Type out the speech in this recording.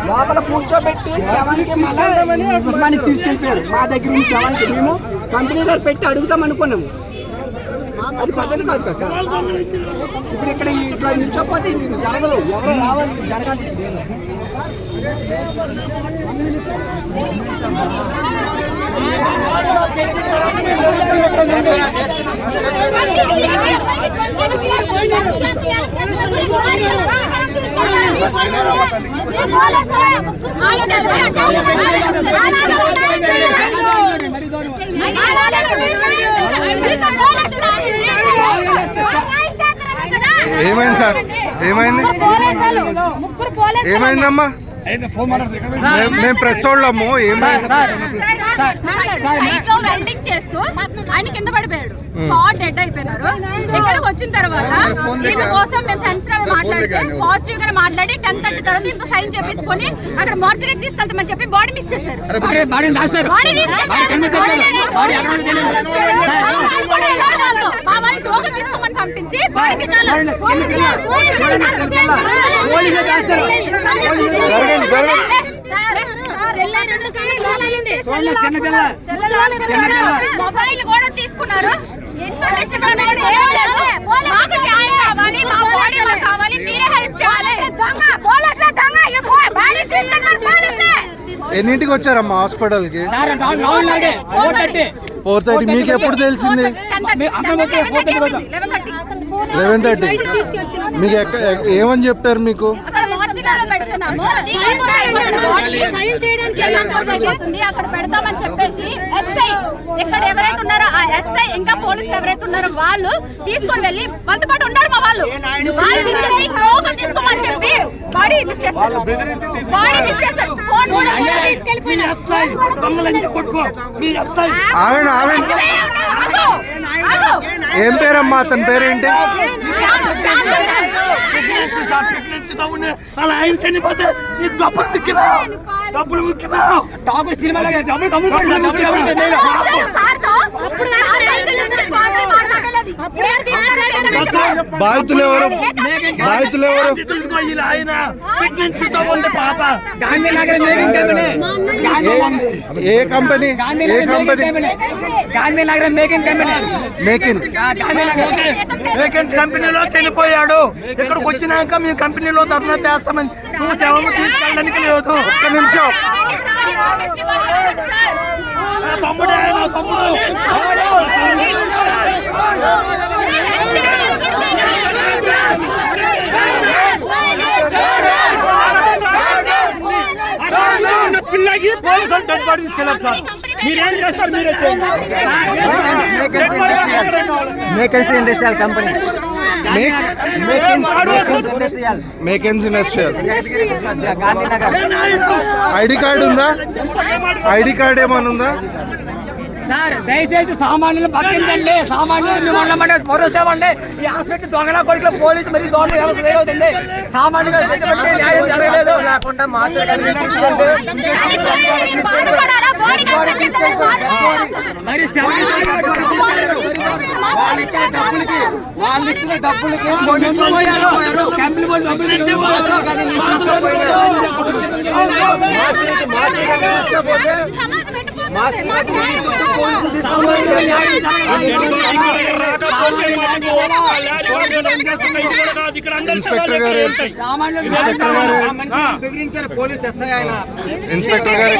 లోపల కూర్చోబెట్టి శవానికి మళ్ళీ తీసుకెళ్ళిపోయారు. మా దగ్గర నుంచి శవానికి మేము కంపెనీ దగ్గర పెట్టి అడుగుతాం అనుకున్నాము. అది పద్ధతి కాదు కదా సార్. ఇప్పుడు ఇక్కడ ఇట్లా నిల్చోపోతే ఇది జరగదు. ఎవరో రావాలి, జరగాలి. ఏమైంది సార్? ఏమైంది? ఏమైందమ్మా? మేము ప్రెస్ వాళ్ళము. వెల్డింగ్ చేస్తూ ఆయన కింద పడిపోయాడు. స్పాట్ డెడ్ అయిపోయినారు. ఇక్కడికి వచ్చిన తర్వాత దీని కోసం మేము ఫ్రెండ్స్ మాట్లాడితే పాజిటివ్ గానే మాట్లాడి 10:30 తర్వాత ఇంత సైన్ చేపించుకొని అక్కడ మార్చరీకి తీసుకెళ్తామని చెప్పి బాడీ మిస్ చేశారు. మా వాళ్ళు దోగ తీసుకోమని పంపించి మొబైల్ కూడా తీసుకున్నారు. ఎన్నింటికి వచ్చారమ్మా హాస్పిటల్ కి? 4:30. మీకు ఎప్పుడు తెలిసింది? 11:30. మీకు ఏమని చెప్పారు మీకు? అక్కడ పెడతామని చెప్పేసి ఎస్ఐ ఇక్కడ ఎవరైతే ఉన్నారో ఆ ఎస్ఐ ఇంకా పోలీసులు ఎవరైతే ఉన్నారో వాళ్ళు తీసుకొని వెళ్ళి వాళ్ళతో పాటు ఉన్నారు. మా వాళ్ళు తీసుకోమని చెప్పి బాడీ మిస్ చేస్తారు. ఏం పేరమ్మా? అతని పేరేంటి? అలా ఆయన చనిపోతే డబ్బులు ముఖ్యమా? డబ్బులు ముఖ్యమా? డాక్టర్ సినిమా బాధితులు ఎవరు? ఆయన పాప ఏ కంపెనీ? గాంధీనగరం మేకిన్స్ కంపెనీలో చనిపోయాడు. ఇక్కడికి వచ్చినాక మేము కంపెనీలో ధర్నా చేస్తామని నువ్వు శవము తీసుకెళ్ళడానికి లేదు. ఒక్క నిమిషం. తమ్ముడు పిల్లకి పోలీసులు డెడ్ బాడీ తీసుకెళ్ళారు సార్. మీరేం చేస్తారు? మీరే Makens industrial company. Makens industrial Gandhinagar. ID card ఉందా? ఐడి కార్డు ఏమైనా ఉందా సార్? దయచేసి సామాన్యులు పక్కిందండి. సామాన్యులు మేము భరోసా ఇవ్వండి. ఈ హాస్పిటల్ దొంగల కొడుకులో పోలీసు మరి గవర్నమెంట్ వ్యవస్థ ఏమవుతుంది? సామాన్యులు న్యాయం జరగలేదు. లేకుండా వాళ్ళు ఇచ్చిన డబ్బులకి ఇన్స్పెక్టర్ గారు బెదిరించారు పోలీస్ ఎస్ఐ ఆయన. ఇన్స్పెక్టర్ గారు